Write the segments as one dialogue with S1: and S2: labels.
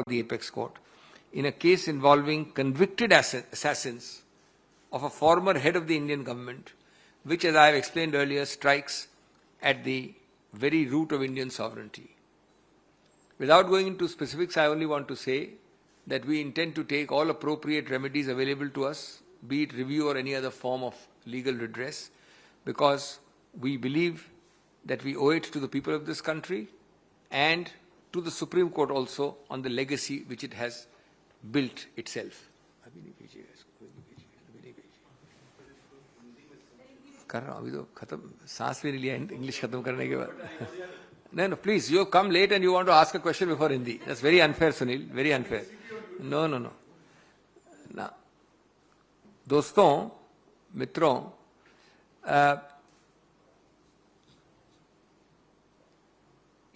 S1: the apex court in a case involving convicted assassins of a former head of the Indian government, which, as I have explained earlier, strikes at the very root of Indian sovereignty. Without going into specifics, I only want to say that we intend to take all appropriate remedies available to us, be it review or any other form of legal redress, because we believe that we owe it to the people of this country and to the Supreme Court also on the legacy which it has built itself. कर रहा हूँ अभी तो खत्म सांस भी नहीं लिया इंग्लिश खत्म करने के बाद No, please, you have come late and you want to ask a question before Hindi. That's very unfair, Sunil. Very unfair. No. Now, दोस्तों, मित्रों,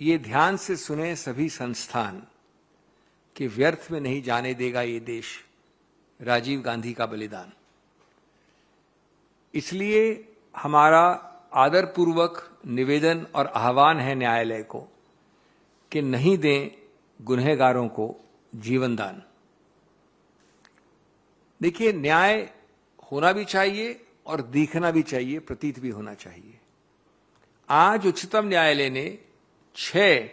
S1: ये ध्यान से सुने सभी संस्थान कि व्यर्थ में नहीं जाने देगा ये देश राजीव गांधी का बलिदान। इसलिए हमारा आदरपूर्वक निवेदन और आह्वान है न्यायालय को कि नहीं दें गुनहगारों को जीवन दान। देखिए, न्याय होना भी चाहिए और दिखना भी चाहिए, प्रतीत भी होना चाहिए। आज उच्चतम न्यायालय ने 6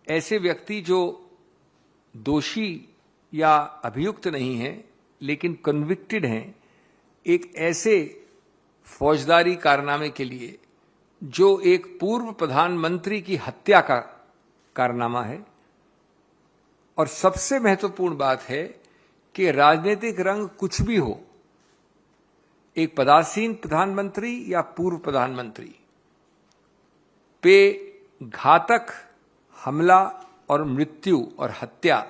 S1: ऐसे व्यक्ति जो दोषी या अभियुक्त नहीं हैं लेकिन कन्विक्टेड हैं, एक ऐसे फौजदारी कारनामे के लिए जो एक पूर्व प्रधानमंत्री की हत्या का कारनामा है, और सबसे महत्वपूर्ण बात है कि राजनीतिक रंग कुछ भी हो, एक पदासीन प्रधानमंत्री या पूर्व प्रधानमंत्री पे घातक हमला और मृत्यु और हत्या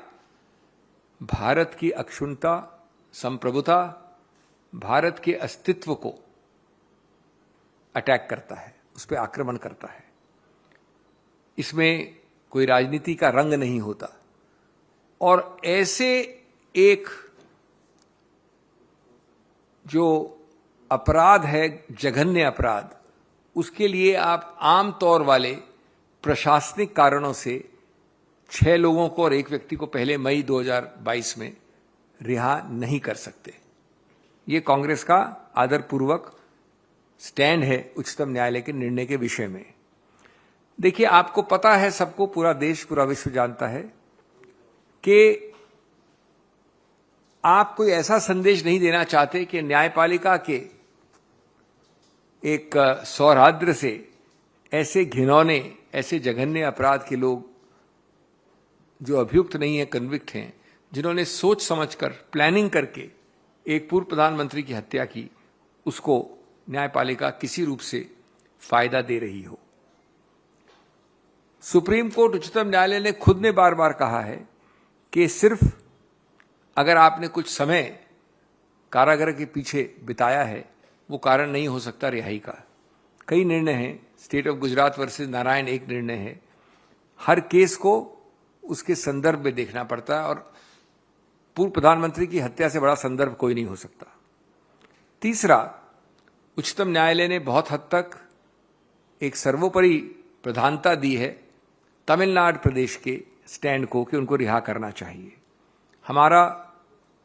S1: भारत की अक्षुण्णता, संप्रभुता, भारत के अस्तित्व को अटैक करता है, उस पर आक्रमण करता है। इसमें कोई राजनीति का रंग नहीं होता। और ऐसे एक जो अपराध है, जघन्य अपराध, उसके लिए आप आम तौर वाले प्रशासनिक कारणों से 6 लोगों को और एक व्यक्ति को पहले मई 2022 में रिहा नहीं कर सकते। ये कांग्रेस का आदरपूर्वक स्टैंड है उच्चतम न्यायालय के निर्णय के विषय में। देखिए, आपको पता है, सबको, पूरा देश, पूरा विश्व जानता है कि आप कोई ऐसा संदेश नहीं देना चाहते कि न्यायपालिका के एक सौहार्द्र से ऐसे घिनौने, ऐसे जघन्य अपराध के लोग जो अभियुक्त नहीं है, कन्विक्ट हैं, जिन्होंने सोच समझकर प्लानिंग करके एक पूर्व प्रधानमंत्री की हत्या की, उसको न्यायपालिका किसी रूप से फायदा दे रही हो। सुप्रीम कोर्ट, उच्चतम न्यायालय ने खुद ने बार बार कहा है कि सिर्फ अगर आपने कुछ समय कारागार के पीछे बिताया है, वो कारण नहीं हो सकता रिहाई का। कई निर्णय हैं, state of Gujarat versus Narayan एक निर्णय है। हर केस को उसके संदर्भ में देखना पड़ता है, और पूर्व प्रधानमंत्री की हत्या से बड़ा संदर्भ कोई नहीं हो सकता। तीसरा, उच्चतम न्यायालय ने बहुत हद तक एक सर्वोपरि प्रधानता दी है तमिलनाडु प्रदेश के स्टैंड को कि उनको रिहा करना चाहिए। हमारा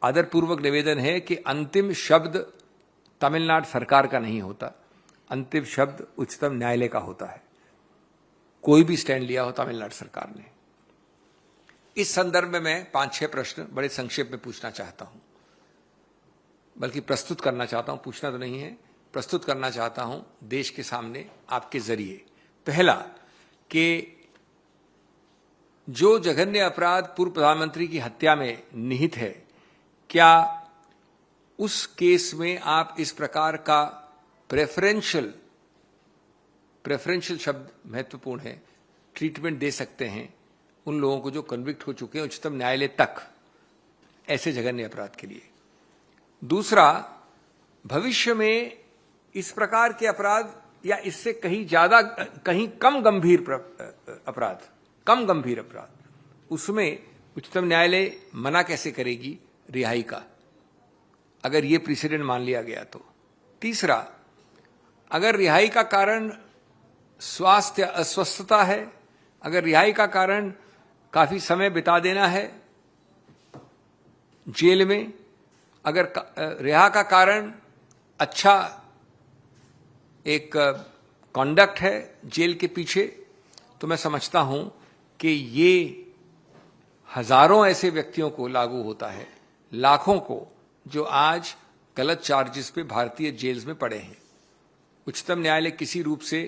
S1: आदरपूर्वक निवेदन है कि अंतिम शब्द तमिलनाडु सरकार का नहीं होता, अंतिम शब्द उच्चतम न्यायालय का होता है। कोई भी स्टैंड लिया हो तमिलनाडु सरकार ने। इस संदर्भ में मैं 5-6 प्रश्न बड़े संक्षेप में पूछना चाहता हूं, बल्कि प्रस्तुत करना चाहता हूं, पूछना तो नहीं है, प्रस्तुत करना चाहता हूं देश के सामने आपके जरिए। पहला, कि जो जघन्य अपराध पूर्व प्रधानमंत्री की हत्या में निहित है, क्या उस केस में आप इस प्रकार का प्रेफरेंशियल शब्द महत्वपूर्ण है, ट्रीटमेंट दे सकते हैं उन लोगों को जो कन्विक्ट हो चुके हैं उच्चतम न्यायालय तक ऐसे जघन्य अपराध के लिए? दूसरा, भविष्य में इस प्रकार के अपराध या इससे कहीं ज्यादा, कहीं कम गंभीर अपराध, उसमें उच्चतम न्यायालय मना कैसे करेगी रिहाई का, अगर ये प्रेसिडेंट मान लिया गया तो? तीसरा, अगर रिहाई का कारण स्वास्थ्य अस्वस्थता है, अगर रिहाई का कारण काफी समय बिता देना है जेल में, अगर रिहा का कारण अच्छा एक कॉन्डक्ट है जेल के पीछे, तो मैं समझता हूं कि ये हजारों ऐसे व्यक्तियों को लागू होता है, लाखों को, जो आज गलत चार्जेस पे भारतीय जेल्स में पड़े हैं। उच्चतम न्यायालय किसी रूप से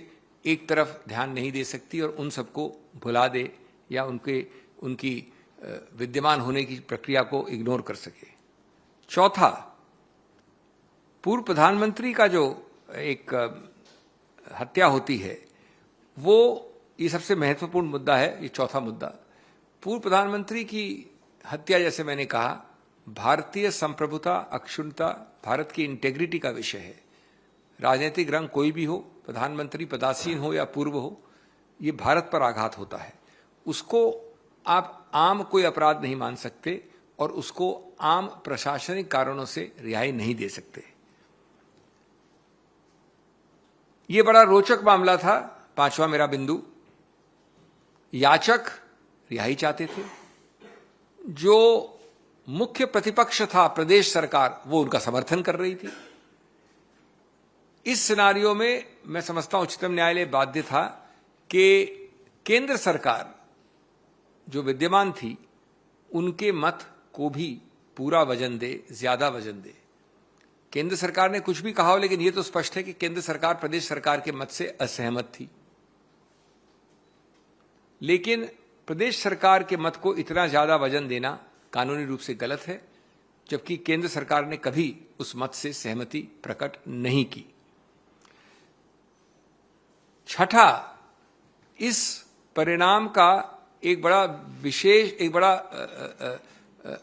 S1: एक तरफ ध्यान नहीं दे सकती और उन सबको भुला दे या उनकी विद्यमान होने की प्रक्रिया को इग्नोर कर सके। चौथा, पूर्व प्रधानमंत्री का जो एक हत्या होती है, वो ये सबसे महत्वपूर्ण मुद्दा है। ये चौथा मुद्दा, पूर्व प्रधानमंत्री की हत्या, जैसे मैंने कहा, भारतीय संप्रभुता, अक्षुण्णता, भारत की इंटेग्रिटी का विषय है। राजनीतिक रंग कोई भी हो, प्रधानमंत्री पदासीन हो या पूर्व हो, ये भारत पर आघात होता है। उसको आप आम कोई अपराध नहीं मान सकते और उसको आम प्रशासनिक कारणों से रिहाई नहीं दे सकते। ये बड़ा रोचक मामला था। पांचवा मेरा बिंदु, याचक रिहाई चाहते थे, जो मुख्य प्रतिपक्ष था प्रदेश सरकार, वो उनका समर्थन कर रही थी। इस सिनारियो में मैं समझता हूं उच्चतम न्यायालय बाध्य था कि केंद्र सरकार जो विद्यमान थी, उनके मत को भी पूरा वजन दे, ज्यादा वजन दे। केंद्र सरकार ने कुछ भी कहा हो, लेकिन यह तो स्पष्ट है कि केंद्र सरकार प्रदेश सरकार के मत से असहमत थी। लेकिन प्रदेश सरकार के मत को इतना ज्यादा वजन देना कानूनी रूप से गलत है, जबकि केंद्र सरकार ने कभी उस मत से सहमति प्रकट नहीं की। छठा, इस परिणाम का एक बड़ा विशेष, एक बड़ा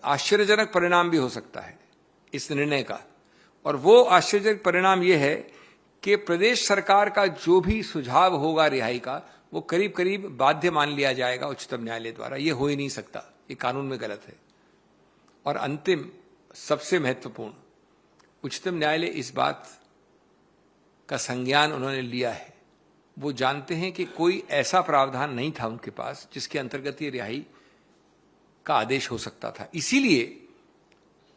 S1: आश्चर्यजनक परिणाम भी हो सकता है इस निर्णय का, और वो आश्चर्यजनक परिणाम यह है कि प्रदेश सरकार का जो भी सुझाव होगा रिहाई का, वो करीब करीब बाध्य मान लिया जाएगा उच्चतम न्यायालय द्वारा। ये हो ही नहीं सकता, ये कानून में गलत है। और अंतिम, सबसे महत्वपूर्ण, उच्चतम न्यायालय इस बात का संज्ञान उन्होंने लिया है। वो जानते हैं कि कोई ऐसा प्रावधान नहीं था उनके पास जिसके अंतर्गत ये रिहाई का आदेश हो सकता था। इसीलिए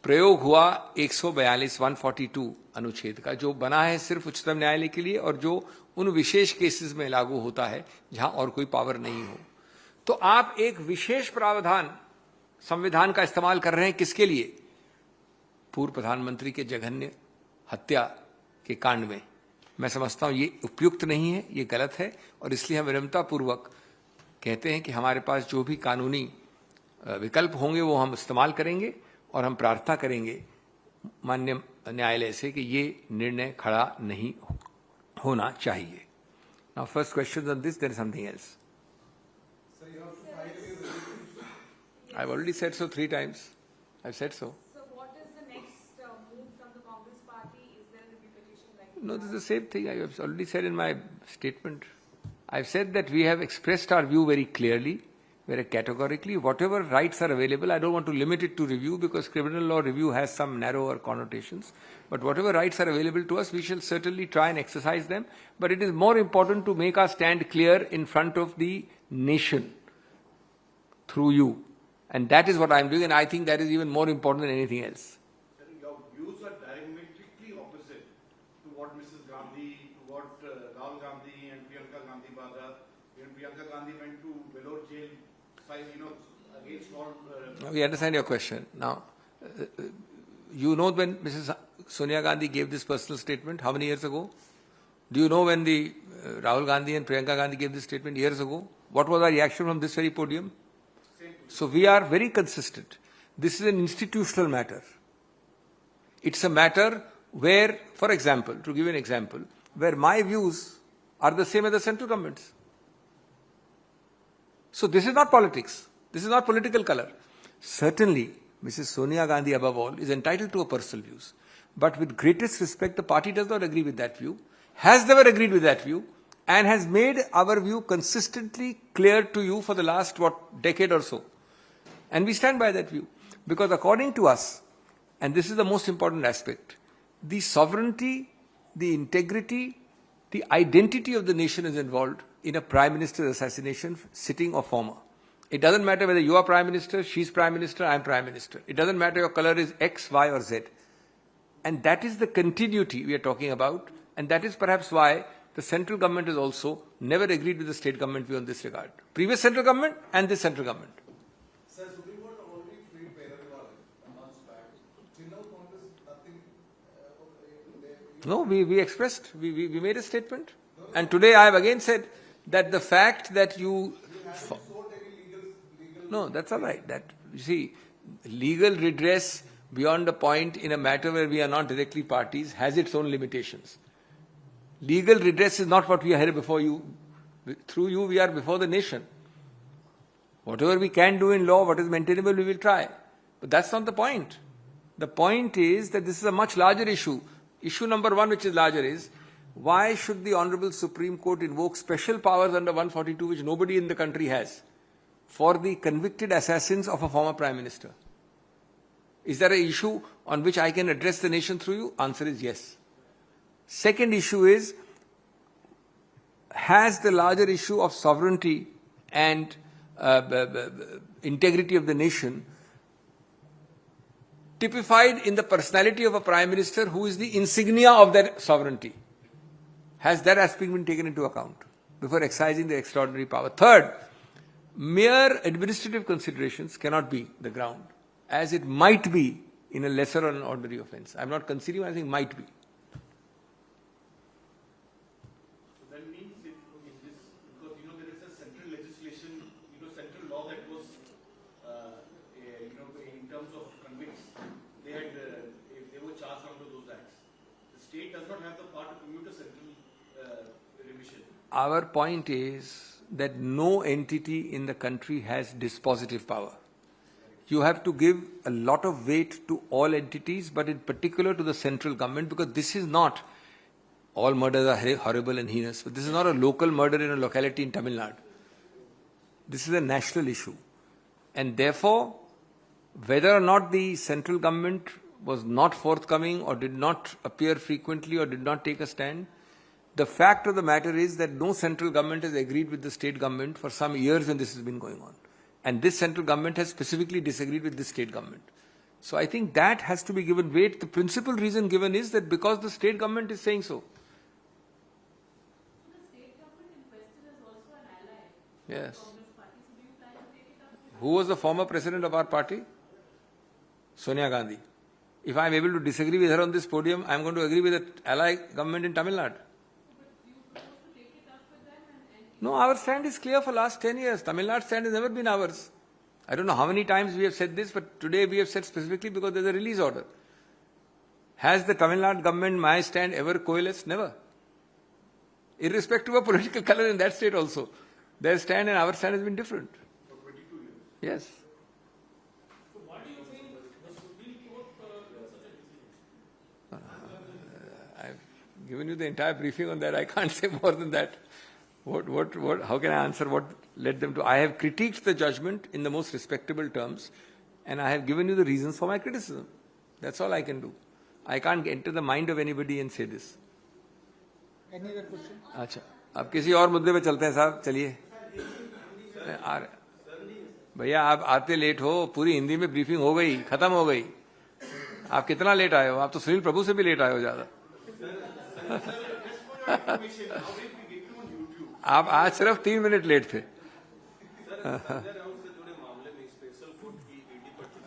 S1: प्रयोग हुआ 142 अनुच्छेद का, जो बना है सिर्फ उच्चतम न्यायालय के लिए और जो उन विशेष केसेस में लागू होता है जहां और कोई पावर नहीं हो। तो आप एक विशेष प्रावधान संविधान का इस्तेमाल कर रहे हैं, किसके लिए? पूर्व प्रधानमंत्री के जघन्य हत्या के कांड में। मैं समझता हूं ये उपयुक्त नहीं है, ये गलत है, और इसलिए हम विनम्रतापूर्वक कहते हैं कि हमारे पास जो भी कानूनी विकल्प होंगे वो हम इस्तेमाल करेंगे, और हम प्रार्थना करेंगे माननीय न्यायालय से कि ये निर्णय खड़ा नहीं होना चाहिए। Now first question on this, there is something else. I have already said so 3 times. I have said so. No, this is the same thing I have already said in my statement. I have said that we have expressed our view very clearly, very categorically. Whatever rights are available, I don't want to limit it to review because criminal law review has some narrower connotations. But whatever rights are available to us, we shall certainly try and exercise them. But it is more important to make our stand clear in front of the nation through you. And that is what I am doing, and I think that is even more important than anything else.
S2: Your views are diametrically opposite to what Mrs. Gandhi, to what Rahul Gandhi and Priyanka Gandhi Bada. When Priyanka Gandhi went to Vellore jail, against all...
S1: We understand your question. Now, you know when Mrs. Sonia Gandhi gave this personal statement, how many years ago? Do you know when the Rahul Gandhi and Priyanka Gandhi gave this statement years ago? What was our reaction from this very podium? So we are very consistent. This is an institutional matter. It's a matter where, for example, to give you an example, where my views are the same as the central government's. So this is not politics. This is not political color. Certainly, Mrs. Sonia Gandhi, above all, is entitled to her personal views. But with greatest respect, the party does not agree with that view, has never agreed with that view, and has made our view consistently clear to you for the last, decade or so. And we stand by that view. Because according to us, and this is the most important aspect, the sovereignty, the integrity, the identity of the nation is involved in a prime minister's assassination, sitting or former. It doesn't matter whether you are Prime Minister, she's Prime Minister, I'm Prime Minister. It doesn't matter your color is X, Y or Z. And that is the continuity we are talking about. And that is perhaps why the central government has also never agreed with the state government view on this regard. Previous central government and this central government.
S3: Sir, Supreme Court already freed Peralwal a month back. Trinamool Congress, nothing.
S1: No, we expressed, we made a statement. And today I have again said that the fact that you... No, that's all right. That, you see, legal redress beyond a point in a matter where we are not directly parties has its own limitations. Legal redress is not what we are here before you. Through you, we are before the nation. Whatever we can do in law, what is maintainable, we will try. But that's not the point. The point is that this is a much larger issue. Issue number one, which is larger, is why should the Honorable Supreme Court invoke special powers under 142, which nobody in the country has, for the convicted assassins of a former Prime Minister? Is there an issue on which I can address the nation through you? Answer is yes. Second issue is, has the larger issue of sovereignty and integrity of the nation typified in the personality of a Prime Minister who is the insignia of that sovereignty? Has that aspect been taken into account before exercising the extraordinary power? Third, mere administrative considerations cannot be the ground, as it might be in a lesser or an ordinary offence. I am not conceding, I think might be.
S2: That means if in this, because there is a central legislation, central law that was, in terms of convicts, they had, they were charged under those acts. The state does not have the power to commute a central revision.
S1: Our point is that no entity in the country has dispositive power. You have to give a lot of weight to all entities, but in particular to the central government, because this is not, all murders are horrible and heinous, but this is not a local murder in a locality in Tamil Nadu. This is a national issue. And therefore, whether or not the central government was not forthcoming or did not appear frequently or did not take a stand, the fact of the matter is that no central government has agreed with the state government for some years when this has been going on. And this central government has specifically disagreed with the state government. So I think that has to be given weight. The principal reason given is that because the state government is saying so.
S4: The state government in question is also an ally.
S1: Yes.
S4: Congress party. So do you plan to take it up with
S1: Who was the former president of our party? Sonia Gandhi. If I am able to disagree with her on this podium, I am going to agree with the ally government in Tamil Nadu. No, our stand is clear for last 10 years. Tamil Nadu stand has never been ours. I don't know how many times we have said this, but today we have said specifically because there is a release order. Has the Tamil Nadu government, my stand, ever coalesced? Never. Irrespective of political color in that state also. Their stand and our stand has been different.
S2: For 22 years.
S1: Yes.
S5: So what do you think the Supreme Court such a decision?
S1: I've given you the entire briefing on that. I can't say more than that. How can I answer what led them to? I have critiqued the judgment in the most respectable terms, and I have given you the reasons for my criticism. That's all I can do. I can't enter the mind of anybody and say this.
S3: Any other question?
S1: अच्छा, अब किसी और मुद्दे पे चलते हैं साहब, चलिए. आ रहे. भैया आप आते लेट हो, पूरी हिंदी में ब्रीफिंग हो गई, खत्म हो गई. आप कितना लेट आए हो? आप तो सुनील प्रभु से भी लेट आए हो ज्यादा. आप आज सिर्फ 3 मिनट लेट थे.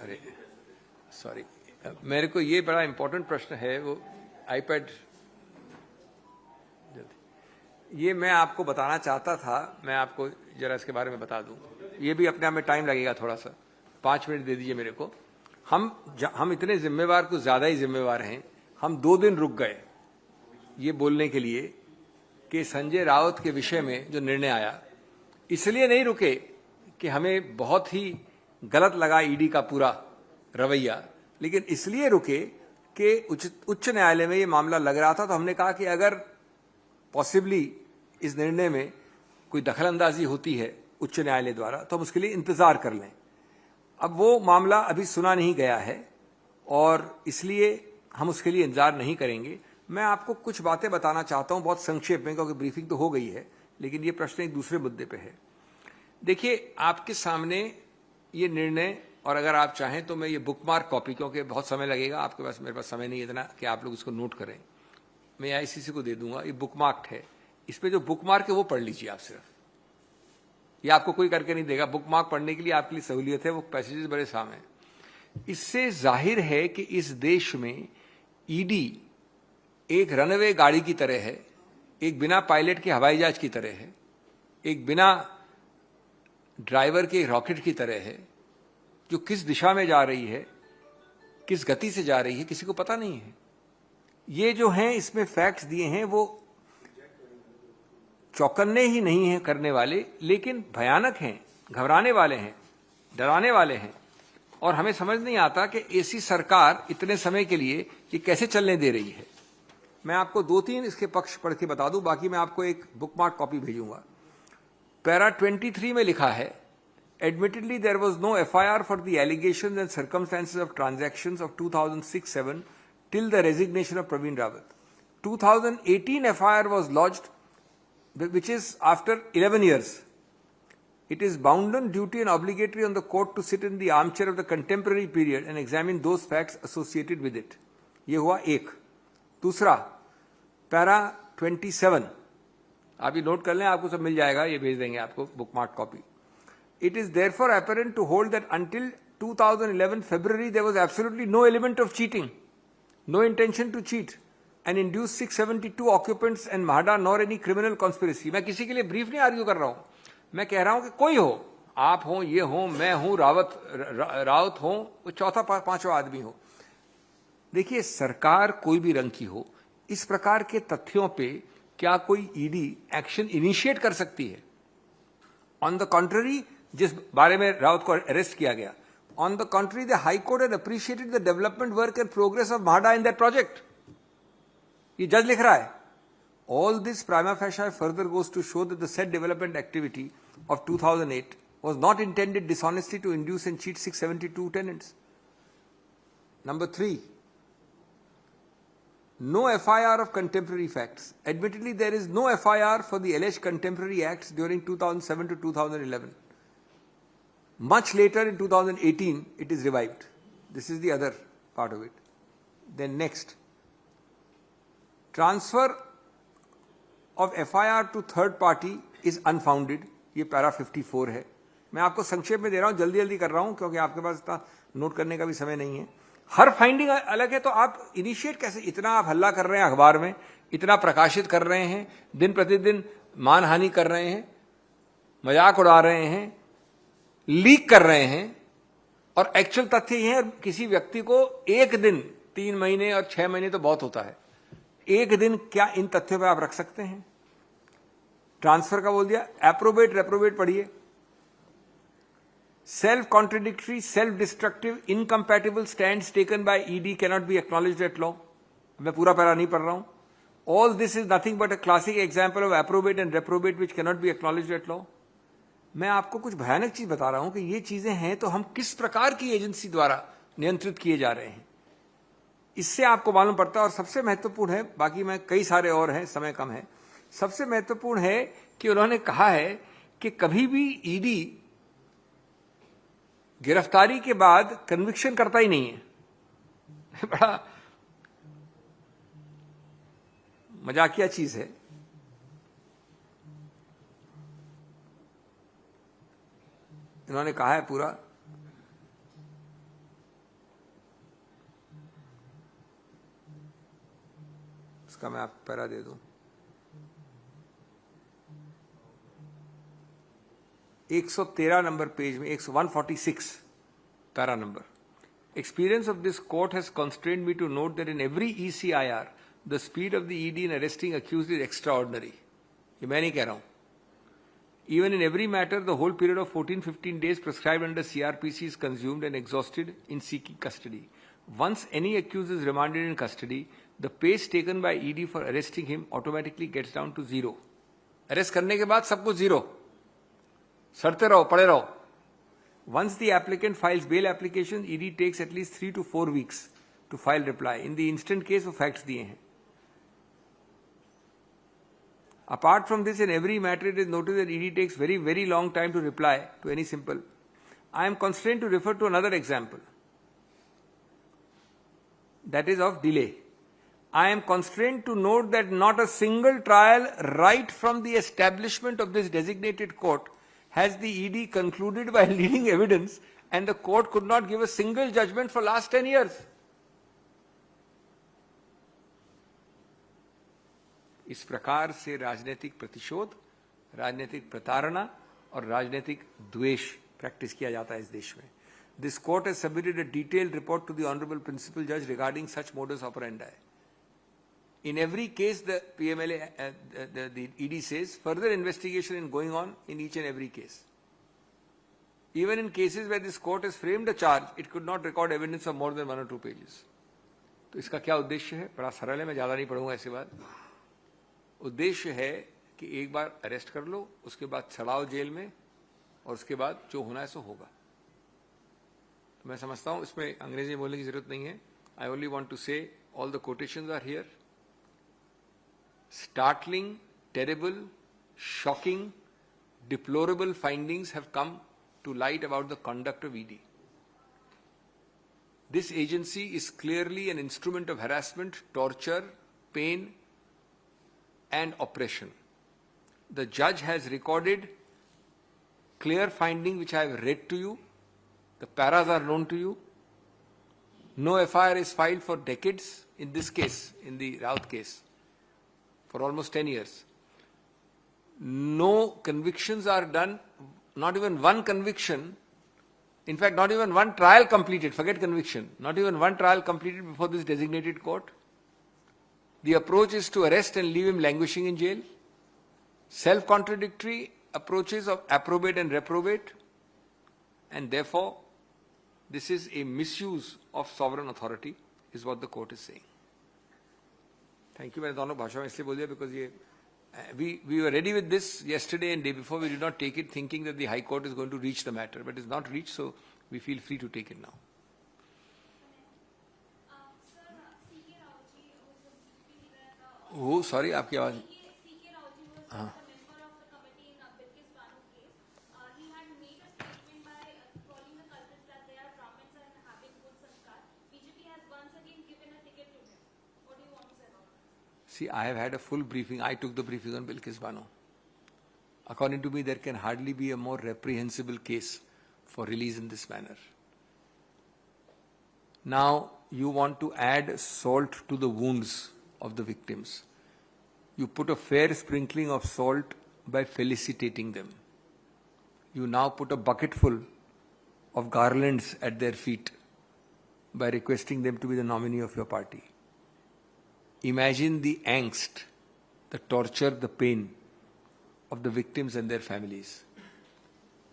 S1: अरे सॉरी, मेरे को ये बड़ा इंपॉर्टेंट प्रश्न है, वो आईपैड, ये मैं आपको बताना चाहता था. मैं आपको जरा इसके बारे में बता दूं. ये भी अपने आप में टाइम लगेगा थोड़ा सा. 5 मिनट दे दीजिए मेरे को. हम इतने जिम्मेवार, कुछ ज्यादा ही जिम्मेवार हैं. हम 2 दिन रुक गए ये बोलने के लिए कि संजय राउत के विषय में जो निर्णय आया, इसलिए नहीं रुके कि हमें बहुत ही गलत लगा ईडी का पूरा रवैया, लेकिन इसलिए रुके कि उच्च न्यायालय में ये मामला लग रहा था. तो हमने कहा कि अगर पॉसिबली इस निर्णय में कोई दखलंदाजी होती है उच्च न्यायालय द्वारा, तो हम उसके लिए इंतजार कर लें. अब वो मामला अभी सुना नहीं गया है और इसलिए हम उसके लिए इंतजार नहीं करेंगे. मैं आपको कुछ बातें बताना चाहता हूं बहुत संक्षेप में, क्योंकि ब्रीफिंग तो हो गई है, लेकिन ये प्रश्न एक दूसरे मुद्दे पे है. देखिए, आपके सामने ये निर्णय, और अगर आप चाहें तो मैं ये बुकमार्क कॉपी, क्योंकि बहुत समय लगेगा आपके पास, मेरे पास समय नहीं है इतना कि आप लोग इसको नोट करें, मैं आईसीसी को दे दूंगा। ये बुकमार्क है, इस पे जो बुकमार्क है वो पढ़ लीजिए आप सिर्फ, ये आपको कोई करके नहीं देगा। बुकमार्क पढ़ने के लिए आपके लिए सहूलियत है, वो पैसेजेस बड़े सामने हैं। इससे जाहिर है कि इस देश में ईडी एक रनवे गाड़ी की तरह है, एक बिना पायलट के हवाई जहाज की तरह है, एक बिना ड्राइवर के रॉकेट की तरह है, जो किस दिशा में जा रही है, किस गति से जा रही है, किसी को पता नहीं है। ये जो हैं इसमें फैक्ट्स दिए हैं वो चौंकने ही नहीं है करने वाले, लेकिन भयानक हैं, घबराने वाले हैं, डराने वाले हैं। और हमें समझ नहीं आता कि ऐसी सरकार इतने समय के लिए ये कैसे चलने दे रही है। मैं आपको 2-3 इसके पक्ष पढ़ के बता दूं, बाकी मैं आपको एक बुकमार्क कॉपी भेजूंगा। पैरा 23 में लिखा है, Admittedly, there was no FIR for the allegations and circumstances of transactions of 2006-07 till the resignation of Praveen Rawat. 2018 FIR was lodged, which is after 11 years. It is bounden duty and obligatory on the court to sit in the armchair of the contemporary period and examine those facts associated with it. ये हुआ एक। दूसरा, para 27, आप ये note कर लें, आपको सब मिल जाएगा, ये भेज देंगे आपको bookmark copy. It is therefore apparent to hold that until 2011 February there was absolutely no element of cheating, no intention to cheat, and induce 672 occupants and MHADA nor any criminal conspiracy. मैं किसी के लिए brief नहीं argue कर रहा हूं, मैं कह रहा हूं कि कोई हो, आप हो, ये हो, मैं हूं, रावत हो, वो चौथा पांचवा आदमी हो। देखिए, सरकार कोई भी रंग की हो, इस प्रकार के तथ्यों पे क्या कोई ईडी एक्शन इनिशिएट कर सकती है? ऑन द कॉन्ट्ररी, जिस बारे में रावत को अरेस्ट किया गया, on the contrary the high court had appreciated the development work and progress of MHADA in that project. ये जज लिख रहा है। All this prima facie further goes to show that the set development activity of 2008 was not intended dishonestly to induce and cheat 672 tenants. Number 3, no FIR of contemporary facts. Admittedly, there is no FIR for the alleged contemporary acts during 2007 to 2011. Much later in 2018, it is revived. This is the other part of it. Then next, transfer of FIR to third party is unfounded. ये para 54 है। मैं आपको संक्षेप में दे रहा हूं, जल्दी जल्दी कर रहा हूं क्योंकि आपके पास इतना नोट करने का भी समय नहीं है। हर फाइंडिंग अलग है, तो आप इनिशिएट कैसे, इतना आप हल्ला कर रहे हैं अखबार में, इतना प्रकाशित कर रहे हैं, दिन प्रतिदिन मानहानि कर रहे हैं, मजाक उड़ा रहे हैं, लीक कर रहे हैं, और एक्चुअल तथ्य ये है, किसी व्यक्ति को एक दिन, 3 महीने और 6 महीने तो बहुत होता है, एक दिन क्या इन तथ्यों पर आप रख सकते हैं? ट्रांसफर का बोल दिया, एप्रोबेट रेप्रोबेट पढ़िए। Self contradictory, self destructive, incompatible stands taken by ED cannot be acknowledged at law. मैं पूरा पैरा नहीं पढ़ रहा हूं। All this is nothing but a classic example of approbate and reprobate which cannot be acknowledged at law. मैं आपको कुछ भयानक चीज बता रहा हूं कि ये चीजें हैं तो हम किस प्रकार की एजेंसी द्वारा नियंत्रित किए जा रहे हैं, इससे आपको मालूम पड़ता है। और सबसे महत्वपूर्ण है, बाकी मैं कई सारे और हैं, समय कम है, सबसे महत्वपूर्ण है कि उन्होंने कहा है कि कभी भी ईडी गिरफ्तारी के बाद कन्विक्शन करता ही नहीं है। बड़ा मजाकिया चीज है। इन्होंने कहा है पूरा, इसका मैं आपको पैरा दे दूं, 113 नंबर पेज में, 146 para number. Experience of this court has constrained me to note that in every ECIR, the speed of the ED in arresting accused is extraordinary. ये मैं नहीं कह रहा हूं। Even in every matter, the whole period of 14-15 days prescribed under CRPC is consumed and exhausted in seeking custody. Once any accused is remanded in custody, the pace taken by ED for arresting him automatically gets down to 0. Arrest करने के बाद सब कुछ 0. सड़ते रहो, पड़े रहो। Once the applicant files bail application, ED takes at least 3 to 4 weeks to file reply. In the instant case, वो facts दिए हैं। Apart from this, in every matter, it is noticed that ED takes very, very long time to reply to any simple. I am constrained to refer to another example. That is of delay. I am constrained to note that not a single trial right from the establishment of this designated court has the ED concluded by leading evidence, and the court could not give a single judgment for last 10 years. इस प्रकार से राजनीतिक प्रतिशोध, राजनीतिक प्रताड़ना और राजनीतिक द्वेष प्रैक्टिस किया जाता है इस देश में. This court has submitted a detailed report to the Honorable Principal Judge regarding such modus operandi. In every case, the PMLA, the ED says, further investigation is going on in each and every case. Even in cases where this court has framed a charge, it could not record evidence of more than 1 or 2 pages. तो इसका क्या उद्देश्य है? बड़ा सरल है, मैं ज्यादा नहीं पढ़ूंगा ऐसी बात. उद्देश्य है कि एक बार अरेस्ट कर लो, उसके बाद चलाओ जेल में, और उसके बाद जो होना है सो होगा. तो मैं समझता हूं इसमें अंग्रेजी बोलने की जरूरत नहीं है. I only want to say all the quotations are here. Startling, terrible, shocking, deplorable findings have come to light about the conduct of ED. This agency is clearly an instrument of harassment, torture, pain, and oppression. The judge has recorded clear findings which I have read to you. The paras are known to you. No FIR is filed for decades in this case, in the Raut case, for almost 10 years. No convictions are done, not even one conviction, in fact not even one trial completed, forget conviction, not even one trial completed before this designated court. The approach is to arrest and leave him languishing in jail. Self-contradictory approaches of approbate and reprobate, and therefore this is a misuse of sovereign authority, is what the court is saying. Thank you. मैंने दोनों भाषा में इसलिए बोल दिया because ये we were ready with this yesterday and day before. We did not take it thinking that the High Court is going to reach the matter, but it is not reached, so we feel free to take it now. Oh, sorry, आपकी आवाज. हाँ. See, I have had a full briefing. I took the briefing on Bilkis Bano. According to me, there can hardly be a more reprehensible case for release in this manner. Now, you want to add salt to the wounds of the victims. You put a fair sprinkling of salt by felicitating them. You now put a bucketful of garlands at their feet by requesting them to be the nominee of your party. Imagine the angst, the torture, the pain of the victims and their families.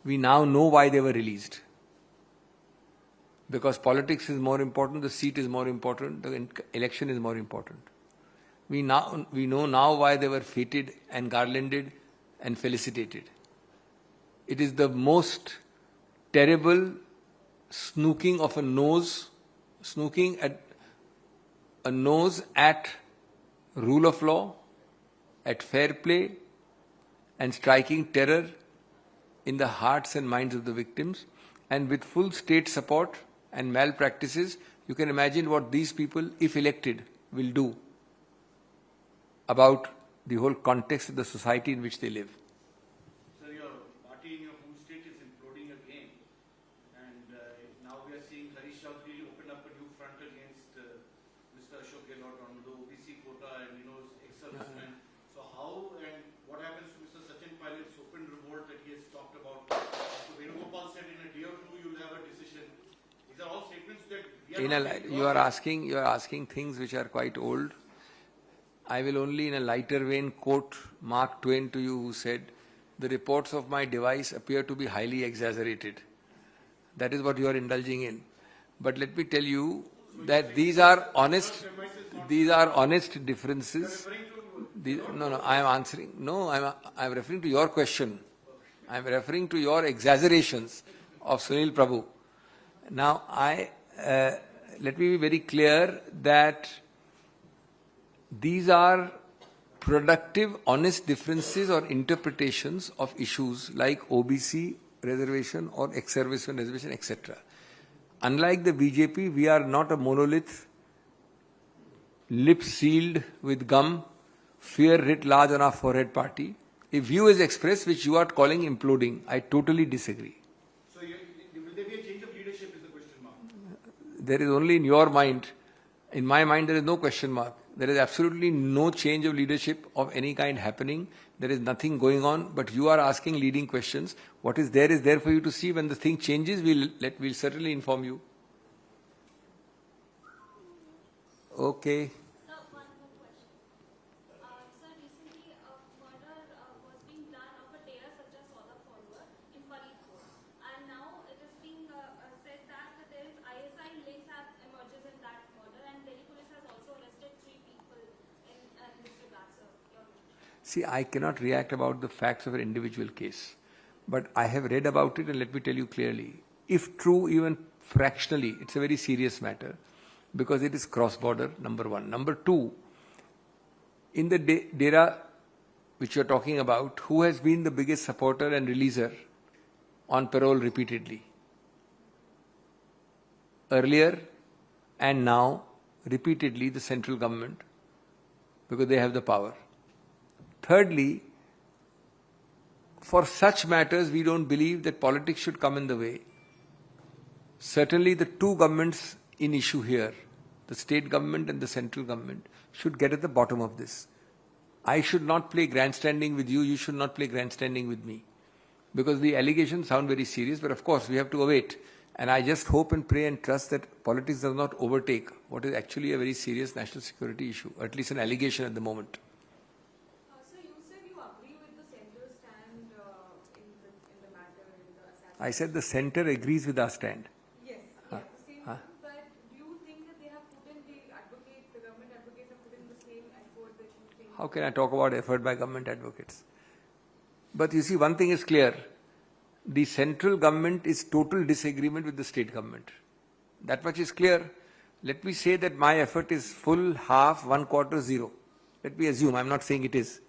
S1: We now know why they were released. Because politics is more important, the seat is more important, the election is more important. We know now why they were feted and garlanded and felicitated. It is the most terrible snooking of a nose, snooking at a nose at rule of law, at fair play, and striking terror in the hearts and minds of the victims. And with full state support and malpractices, you can imagine what these people, if elected, will do about the whole context of the society in which they live.
S2: Sir, your party in your home state is imploding again, and now we are seeing Harish Chaudhary open up a new front against Mr. Ashok Gehlot on the OBC quota and ex-servicemen. So how and what happens to Mr. Sachin Pilot's open revolt that he has talked about? So Venugopal said in a day or two you will have a decision. These are all statements that we are not
S1: You are asking things which are quite old. I will only in a lighter vein quote Mark Twain to you, who said, "The reports of my device appear to be highly exaggerated." That is what you are indulging in. But let me tell you that these are honest differences. I am answering. No, I am referring to your question. I am referring to your exaggerations of Sunil Prabhu. Now, let me be very clear that these are productive, honest differences or interpretations of issues like OBC reservation or ex-serviceman reservation, etc. Unlike the BJP, we are not a monolith, lips sealed with gum, fear writ large on our forehead party. A view is expressed which you are calling imploding. I totally disagree.
S2: So will there be a change of leadership is the question mark?
S1: There is only in your mind. In my mind, there is no question mark. There is absolutely no change of leadership of any kind happening. There is nothing going on, but you are asking leading questions. What is there for you to see. When the thing changes, we'll certainly inform you. Okay.
S6: Sir, one more question. Sir, recently a murder was being done of a Tera Sajja Sauda follower in Faridpur, and now it is being said that there is ISI links have emerges in that murder, and Delhi police has also arrested 3 people in this regard, sir. Your view?
S1: See, I cannot react about the facts of an individual case, but I have read about it, and let me tell you clearly. If true, even fractionally, it's a very serious matter because it is cross-border, number one. Number two, in the Dera which you are talking about, who has been the biggest supporter and releaser on parole repeatedly? Earlier and now, repeatedly, the central government, because they have the power. Thirdly, for such matters, we don't believe that politics should come in the way. Certainly, the two governments in issue here, the state government and the central government, should get at the bottom of this. I should not play grandstanding with you, you should not play grandstanding with me. Because the allegations sound very serious, but of course we have to await. And I just hope and pray and trust that politics does not overtake what is actually a very serious national security issue, or at least an allegation at the moment.
S4: Sir, you said you agree with the central stand in the matter, in the assassination.
S1: I said the center agrees with our stand.
S4: Yes,
S1: Huh?
S4: the same
S1: Huh?
S4: thing, but do you think that they have put in the government advocates have put in the same effort that you think?
S1: How can I talk about effort by government advocates? But you see, one thing is clear. The central government is total disagreement with the state government. That much is clear. Let me say that my effort is full, half, 1/4, 0. Let me assume, I'm not saying it is.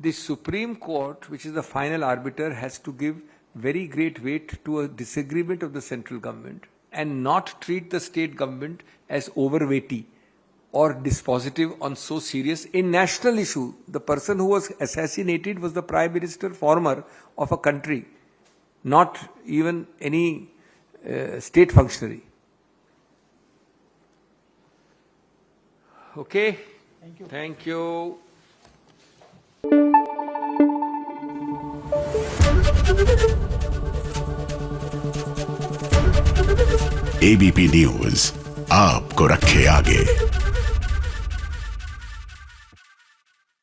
S1: The Supreme Court, which is the final arbiter, has to give very great weight to a disagreement of the central government and not treat the state government as overweighty or dispositive on so serious a national issue. The person who was assassinated was the Prime Minister former of a country, not even any state functionary. Okay? Thank you. Thank you.
S7: ABP news आपको रखे आगे।